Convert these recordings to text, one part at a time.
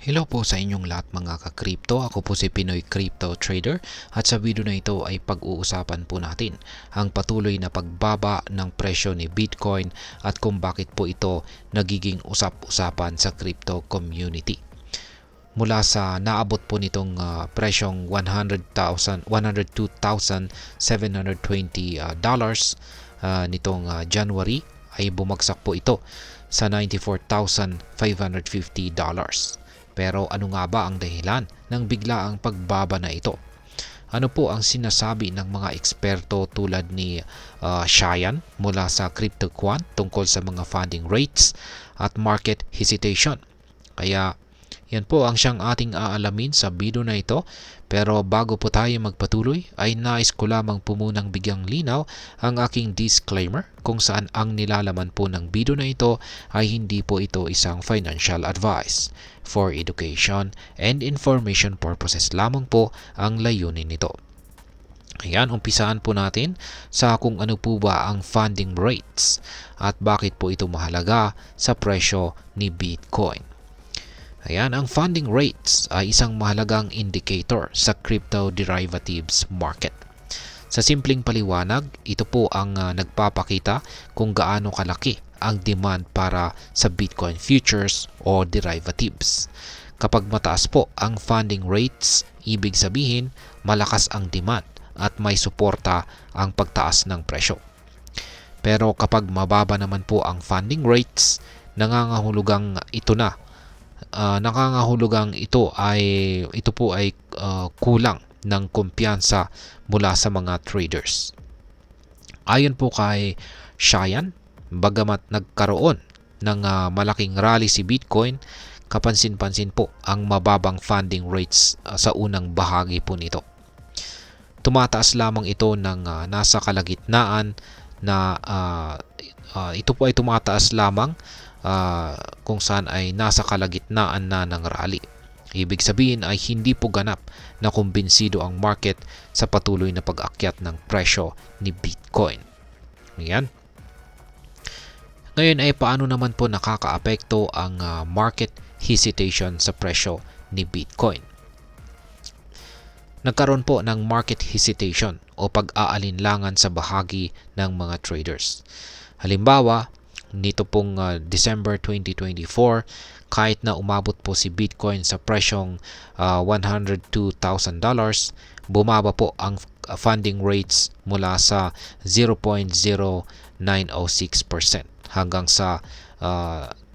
Hello po sa inyong lahat mga ka-crypto. Ako po si Pinoy Crypto Trader at sa video na ito ay pag-uusapan po natin ang patuloy na pagbaba ng presyo ni Bitcoin at kung bakit po ito nagiging usap-usapan sa crypto community. Mula sa naabot po nitong presyong $102,720 nitong January ay bumagsak po ito sa $94,550. Pero ano nga ba ang dahilan ng biglaang pagbaba na ito? Ano po ang sinasabi ng mga eksperto tulad ni Cheyenne mula sa CryptoQuant tungkol sa mga funding rates at market hesitation? Kaya yan po ang siyang ating aalamin sa video na ito. Pero bago po tayo magpatuloy ay nais ko lamang po munang bigyang linaw ang aking disclaimer kung saan ang nilalaman po ng video na ito ay hindi po ito isang financial advice. For education and information purposes lamang po ang layunin nito. Ayan, umpisahan po natin sa kung ano po ba ang funding rates at bakit po ito mahalaga sa presyo ni Bitcoin. Ayan, ang funding rates ay isang mahalagang indicator sa crypto derivatives market. Sa simpleng paliwanag, ito po ang nagpapakita kung gaano kalaki ang demand para sa Bitcoin futures o derivatives. Kapag mataas po ang funding rates, ibig sabihin malakas ang demand at may suporta ang pagtaas ng presyo. Pero kapag mababa naman po ang funding rates, nangangahulugang ito po ay kulang ng kumpiyansa mula sa mga traders. Ayon po kay Cheyenne, bagamat nagkaroon ng malaking rally si Bitcoin, kapansin-pansin po ang mababang funding rates sa unang bahagi po nito. Tumataas lamang ito ng nasa kalagitnaan na ito po ay tumataas lamang kung saan ay nasa kalagitnaan na ng rally. Ibig sabihin ay hindi po ganap na kumbinsido ang market sa patuloy na pag-akyat ng presyo ni Bitcoin. Ayan. Ngayon ay paano naman po nakakaapekto ang market hesitation sa presyo ni Bitcoin? Nagkaroon po ng market hesitation o pag-aalinlangan sa bahagi ng mga traders. Halimbawa, nito pong December 2024, kahit na umabot po si Bitcoin sa presyong $102,000, bumaba po ang funding rates mula sa 0.0906% hanggang sa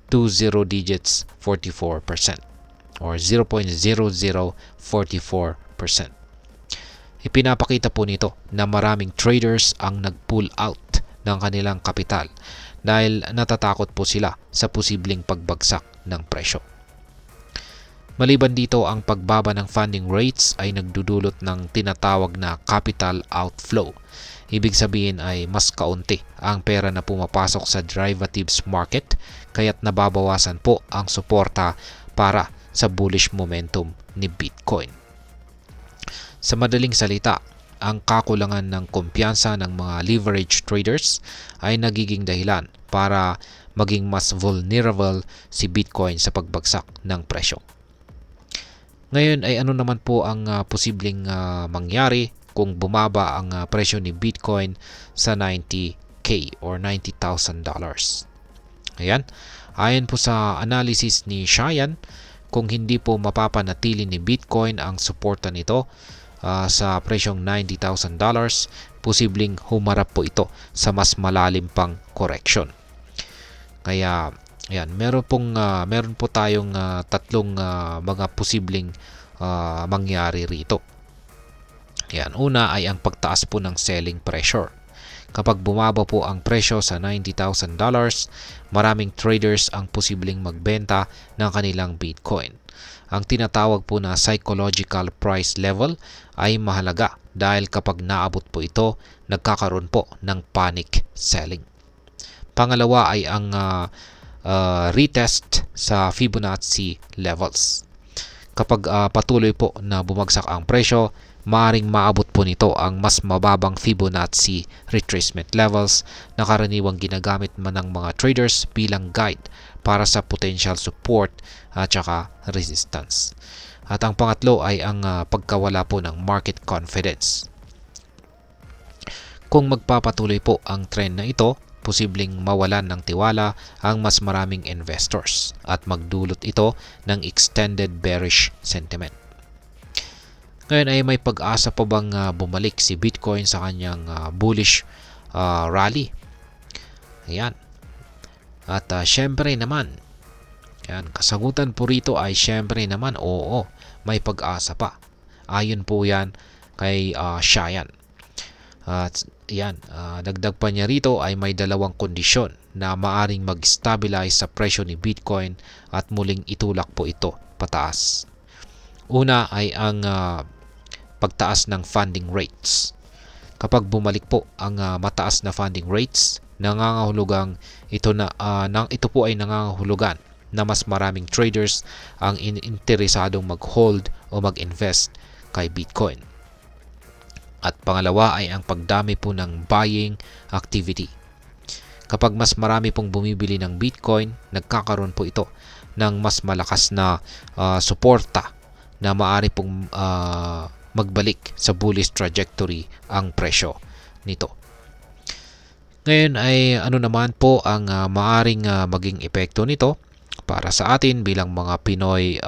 20 digits 44% or 0.0044%. Ipinapakita po nito na maraming traders ang nag-pull out ng kanilang kapital dahil natatakot po sila sa posibleng pagbagsak ng presyo. Maliban dito, ang pagbaba ng funding rates ay nagdudulot ng tinatawag na capital outflow. Ibig sabihin ay mas kaunti ang pera na pumapasok sa derivatives market, kaya't nababawasan po ang suporta para sa bullish momentum ni Bitcoin. Sa madaling salita, ang kakulangan ng kumpiyansa ng mga leverage traders ay nagiging dahilan para maging mas vulnerable si Bitcoin sa pagbagsak ng presyo. Ngayon ay ano naman po ang posibleng mangyari kung bumaba ang presyo ni Bitcoin sa $90,000 or $90,000. Ayan, ayon po sa analysis ni Cheyenne, kung hindi po mapapanatili ni Bitcoin ang suporta nito sa presyong $90,000, posibleng humarap po ito sa mas malalim pang correction. Kaya ayan, meron po tayong tatlong mga posibleng mangyari rito. Ayan, una ay ang pagtaas po ng selling pressure. Kapag bumaba po ang presyo sa $90,000, maraming traders ang posibleng magbenta ng kanilang Bitcoin. Ang tinatawag po na psychological price level ay mahalaga dahil kapag naabot po ito, nagkakaroon po ng panic selling. Pangalawa ay ang retest sa Fibonacci levels. Kapag patuloy po na bumagsak ang presyo, maaaring maabot po nito ang mas mababang Fibonacci retracement levels na karaniwang ginagamit man ng mga traders bilang guide para sa potential support at saka resistance. At ang pangatlo ay ang pagkawala po ng market confidence. Kung magpapatuloy po ang trend na ito, posibleng mawalan ng tiwala ang mas maraming investors at magdulot ito ng extended bearish sentiment. Ngayon ay may pag-asa pa bang bumalik si Bitcoin sa kanyang bullish rally? Ayan. At syempre naman, yan, kasagutan po rito ay syempre naman oo, may pag-asa pa. Ayon po yan kay Cheyenne. At yan, dagdag pa niya rito ay may dalawang kondisyon na maaring mag-stabilize sa presyo ni Bitcoin at muling itulak po ito pataas. Una ay ang pagtaas ng funding rates. Kapag bumalik po ang mataas na funding rates, nangangahulugang ito po ay nangangahulugan na mas maraming traders ang interesadong mag-hold o mag-invest kay Bitcoin. At pangalawa ay ang pagdami po ng buying activity. Kapag mas marami pong bumibili ng Bitcoin, nagkakaroon po ito ng mas malakas na suporta na maaari pong magbalik sa bullish trajectory ang presyo nito. Ngayon ay ano naman po ang maaring maging epekto nito para sa atin bilang mga Pinoy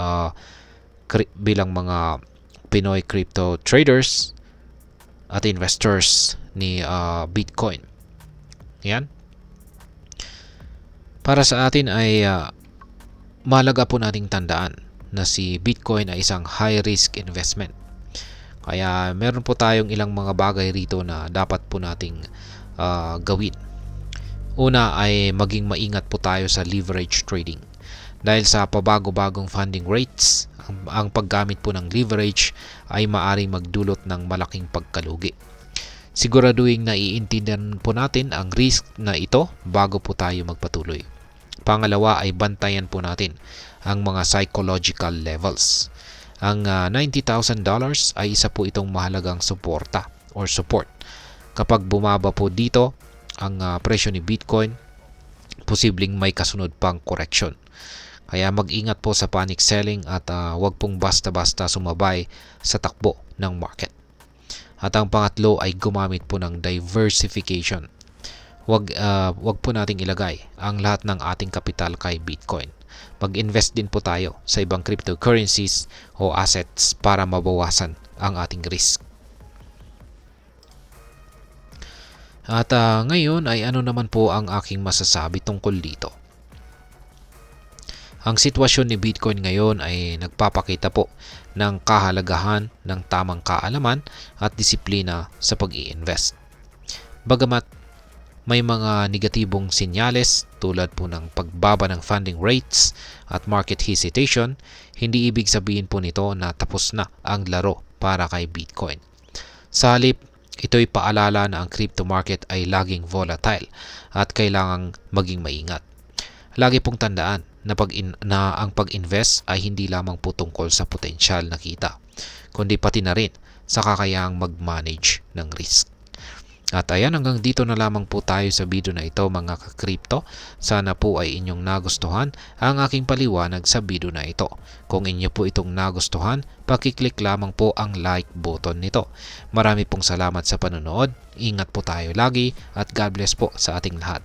crypto traders at investors ni Bitcoin. Yan. Para sa atin ay mahalaga po nating tandaan na si Bitcoin ay isang high risk investment. Kaya meron po tayong ilang mga bagay rito na dapat po nating gawin. Una ay maging maingat po tayo sa leverage trading. Dahil sa pabago-bagong funding rates, ang paggamit po ng leverage ay maaring magdulot ng malaking pagkalugi. Siguraduhin na iintindihan po natin ang risk na ito bago po tayo magpatuloy. Pangalawa ay bantayan po natin ang mga psychological levels. Ang $90,000 ay isa po itong mahalagang suporta or support. Kapag bumaba po dito ang presyo ni Bitcoin, posibleng may kasunod pang correction. Kaya mag-ingat po sa panic selling at wag pong basta-basta sumabay sa takbo ng market. At ang pangatlo ay gumamit po ng diversification. Wag po nating ilagay ang lahat ng ating kapital kay Bitcoin. Mag-invest din po tayo sa ibang cryptocurrencies o assets para mabawasan ang ating risk. At ngayon ay ano naman po ang aking masasabi tungkol dito. Ang sitwasyon ni Bitcoin ngayon ay nagpapakita po ng kahalagahan ng tamang kaalaman at disiplina sa pag-i-invest. Bagamat may mga negatibong sinyales tulad po ng pagbaba ng funding rates at market hesitation, hindi ibig sabihin po nito na tapos na ang laro para kay Bitcoin. Sa halip, ito'y paalala na ang crypto market ay laging volatile at kailangang maging maingat. Lagi pong tandaan na ang pag-invest ay hindi lamang po tungkol sa potensyal na kita, kundi pati na rin sa kakayahang mag-manage ng risk. At ayan, hanggang dito na lamang po tayo sa video na ito mga ka-crypto. Sana po ay inyong nagustuhan ang aking paliwanag sa video na ito. Kung inyo po itong nagustuhan, pakiclick lamang po ang like button nito. Marami pong salamat sa panonood. Ingat po tayo lagi at God bless po sa ating lahat.